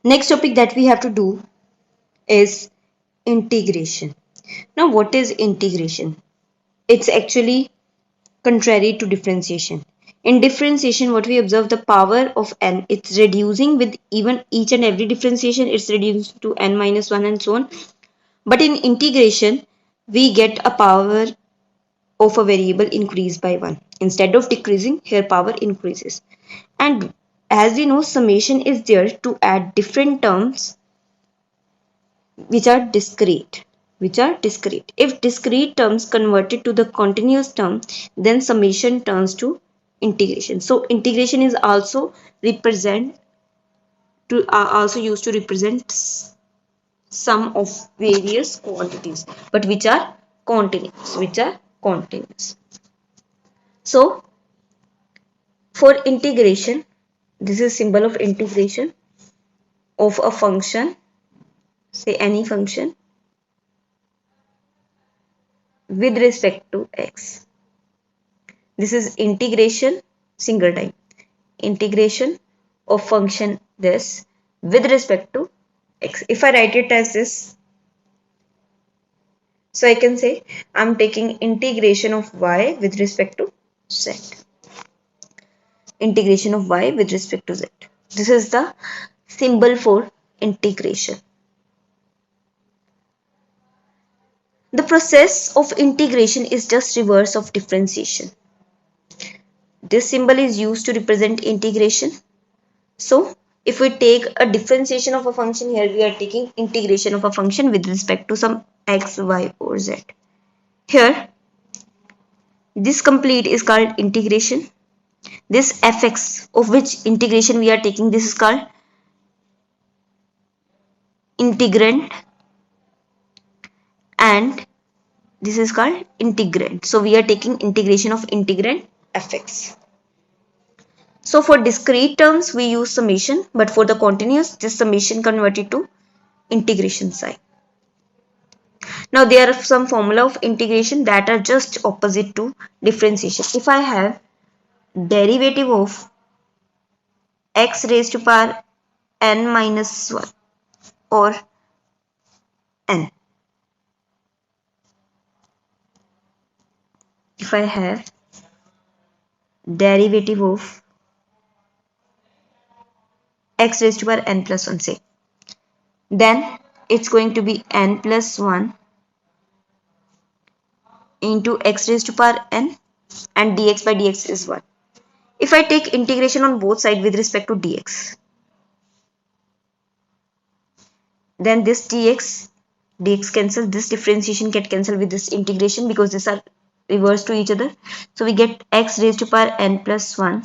Next topic that we have to do is integration. Now, what is integration? It's actually contrary to differentiation. In differentiation, what we observe, the power of n, it's reducing with even each and every differentiation, it's reduced to n minus 1 and so on. But in integration, we get a power of a variable increased by 1. Instead of decreasing, here power increases. And as we know, summation is there to add different terms which are discrete. If discrete terms converted to the continuous term, then summation turns to integration. So integration is also represent to also used to represent sum of various quantities, but which are continuous. So for integration, this is symbol of integration of a function, say any function, with respect to x. This is integration, single time. Integration of function this with respect to x. If I write it as this, so I can say I'm taking integration of y with respect to z. Integration of y with respect to z. This is the symbol for integration. The process of integration is just reverse of differentiation. This symbol is used to represent integration. So if we take a differentiation of a function, here we are taking integration of a function with respect to some x, y or z. Here this complete is called integration. This fx of which integration we are taking, this is called integrand, and this is called integrand. So we are taking integration of integrand fx. So for discrete terms we use summation, but for the continuous, this summation converted to integration sign. Now there are some formula of integration that are just opposite to differentiation. If I have derivative of x raised to power n minus 1 or n, if I have derivative of x raised to power n plus 1, say, then it's going to be n plus 1 into x raised to power n, and dx by dx is 1. If I take integration on both sides with respect to dx, then this dx cancel, this differentiation get cancelled with this integration because these are reverse to each other. So we get x raised to power n plus 1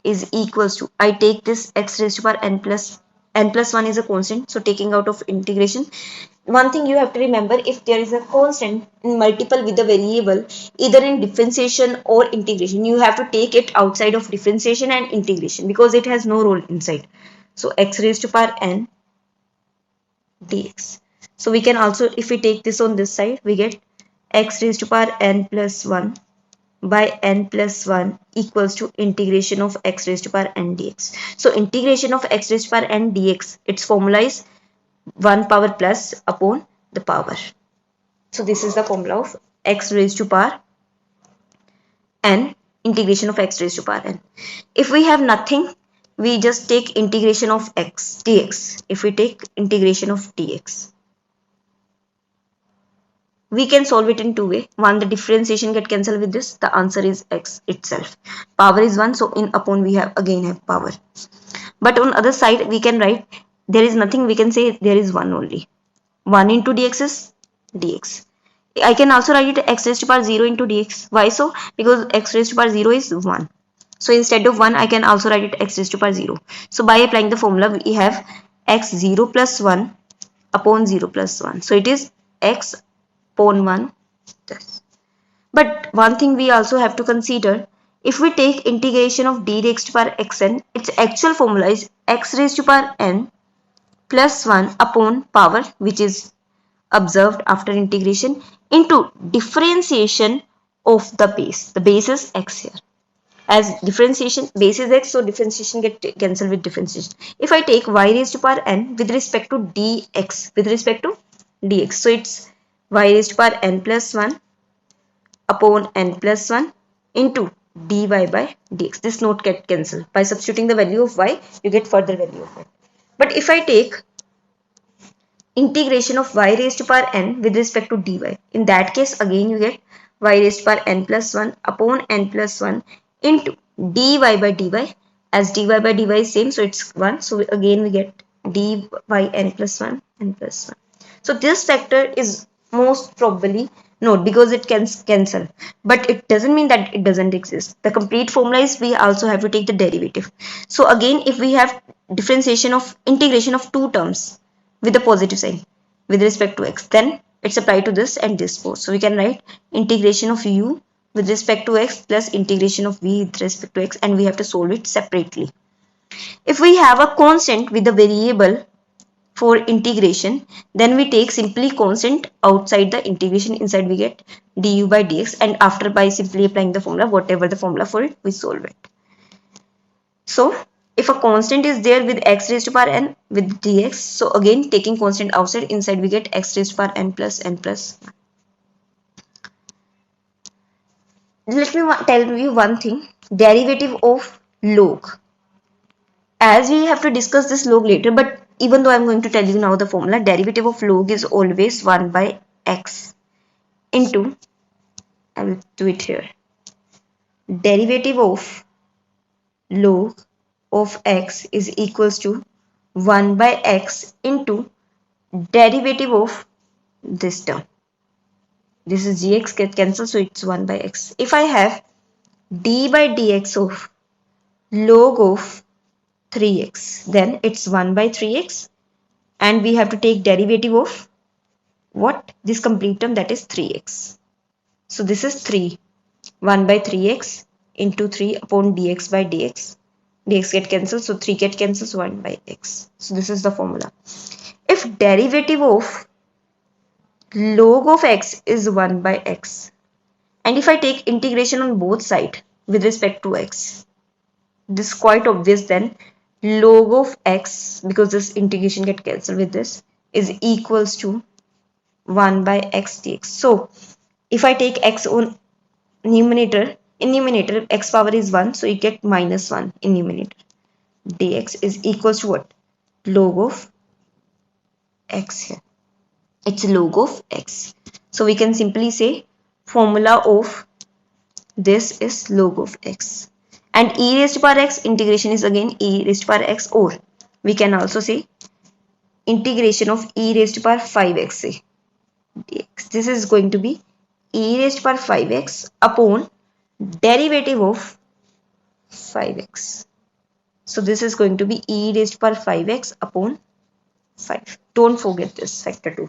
is equals to, I take this x raised to power n plus 1 is a constant, so taking out of integration. One thing you have to remember, if there is a constant in multiple with a variable, either in differentiation or integration, you have to take it outside of differentiation and integration because it has no role inside. So x raised to power n dx. So we can also, if we take this on this side, we get x raised to power n plus 1 by n plus 1 equals to integration of x raised to power n dx. So integration of x raised to power n dx, its formula is 1 power plus upon the power. So this is the formula of x raised to power n, integration of x raised to power n. If we have nothing, we just take integration of x dx. If we take integration of dx, we can solve it in two ways. One, the differentiation get cancelled with this, the answer is x itself. Power is 1, so in upon we have power. But on other side we can write there is nothing, we can say there is 1 only. 1 into dx is dx. I can also write it x raised to power 0 into dx. Why so? Because x raised to power 0 is 1. So instead of 1, I can also write it x raised to power 0. So by applying the formula, we have x 0 plus 1 upon 0 plus 1. So it is x upon 1. But one thing we also have to consider, if we take integration of d raised to power xn, its actual formula is x raised to power n plus 1 upon power, which is observed after integration, into differentiation of the base. The base is x here. As differentiation base is x, so differentiation get cancelled with differentiation. If I take y raised to power n with respect to dx, so it's y raised to power n plus 1 upon n plus 1 into dy by dx. This note get cancelled. By substituting the value of y, you get further value of it. But if I take integration of y raised to power n with respect to dy, in that case again you get y raised to power n plus 1 upon n plus 1 into dy by dy, as dy by dy is same, so it's 1, so again we get dy n plus 1 n plus 1. So this factor is most probably no, because it can cancel, but it doesn't mean that it doesn't exist. The complete formula is we also have to take the derivative. So again, if we have differentiation of integration of two terms with the positive sign with respect to x, then it's applied to this and this both. So we can write integration of u with respect to x plus integration of v with respect to x, and we have to solve it separately. If we have a constant with a variable for integration, then we take simply constant outside the integration, inside we get du by dx, and after by simply applying the formula, whatever the formula for it, we solve it. So if a constant is there with x raised to power n with dx, so again taking constant outside, inside we get x raised to power n plus 1. Let me tell you one thing, derivative of log. As we have to discuss this log later, but even though I'm going to tell you now the formula, derivative of log is always 1 by x into, I will do it here, derivative of log of x is equals to 1 by x into derivative of this term. This is gx get cancelled, so it's 1 by x. If I have d by dx of log of 3x, then it's 1 by 3x, and we have to take derivative of what? This complete term, that is 3x. So this is 3, 1 by 3x into 3 upon dx by dx. Dx get cancelled, so 3 get cancelled, so 1 by x. So this is the formula. If derivative of log of x is 1 by x, and if I take integration on both sides with respect to x, this is quite obvious then, log of x, because this integration get cancelled with this, is equals to 1 by x dx. So if I take x on numerator, in numerator x power is 1, so you get minus 1 in numerator. Dx is equals to what? Log of x here. It's log of x. So we can simply say formula of this is log of x. And e raised to power x integration is again e raised to power x, or we can also say integration of e raised to power 5x dx. This is going to be e raised to power 5x upon derivative of 5x. So this is going to be e raised to power 5x upon 5. Don't forget this factor 2.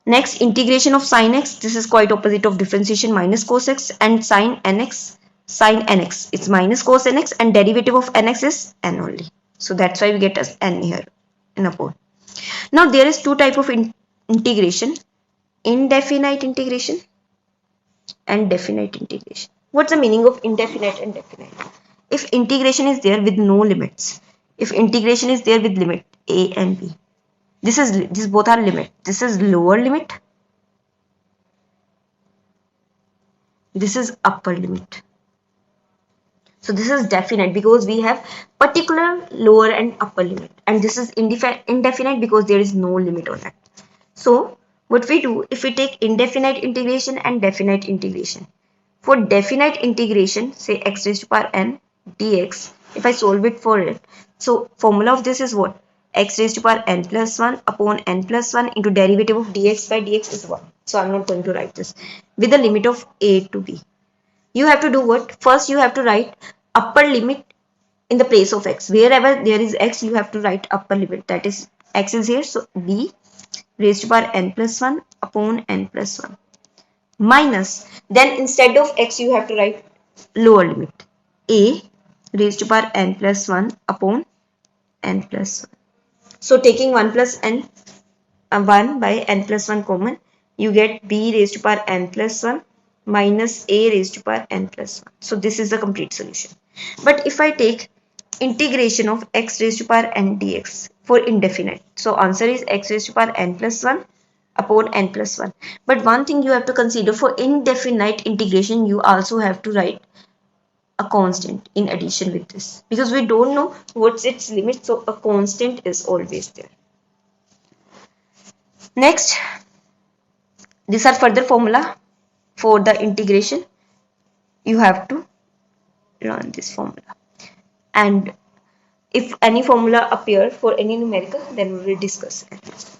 Next, integration of sin x. This is quite opposite of differentiation, minus cos x, and sin nx. Sin nx, it's minus cos nx, and derivative of nx is n only. So that's why we get as n here in upon. Now there is two type of integration, indefinite integration and definite integration. What's the meaning of indefinite and definite? If integration is there with no limits, if integration is there with limit a and b, this both are limit. This is lower limit, this is upper limit. So this is definite because we have particular lower and upper limit, and this is indefinite because there is no limit on that. So what we do, if we take indefinite integration and definite integration, for definite integration, say x raised to power n dx, if I solve it for it, so formula of this is what? X raised to power n plus 1 upon n plus 1 into derivative of dx by dx is 1. So I'm not going to write this with the limit of a to b. You have to do what? First you have to write upper limit in the place of x. Wherever there is x, you have to write upper limit. That is, x is here, so b raised to power n plus 1 upon n plus 1 minus, then instead of x you have to write lower limit, a raised to power n plus 1 upon n plus 1. So taking 1 plus n 1 by n plus 1 common, you get b raised to power n plus 1 minus a raised to power n plus 1. So this is the complete solution. But if I take integration of x raised to power n dx for indefinite, so answer is x raised to power n plus 1 upon n plus 1. But one thing you have to consider, for indefinite integration you also have to write a constant in addition with this, because we don't know what's its limit, so a constant is always there. Next, these are further formula for the integration. You have to learn this formula, and if any formula appear for any numerical, then we will discuss it.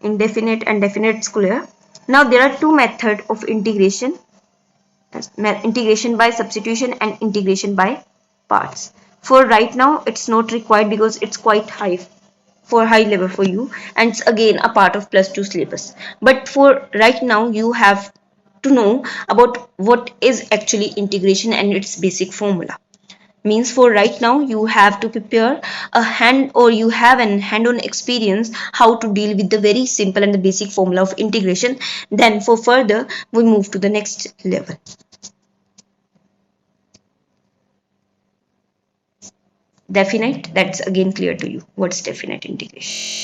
Indefinite and definite square. Now there are two methods of integration: integration by substitution and integration by parts. For right now it's not required because it's quite high, for high level for you, and it's again a part of plus 2 syllabus. But for right now you have to know about what is actually integration and its basic formula. Means for right now you have to prepare a hand, or you have an hand-on experience how to deal with the very simple and the basic formula of integration. Then for further we move to the next level. Definite, that's again clear to you what's definite integration.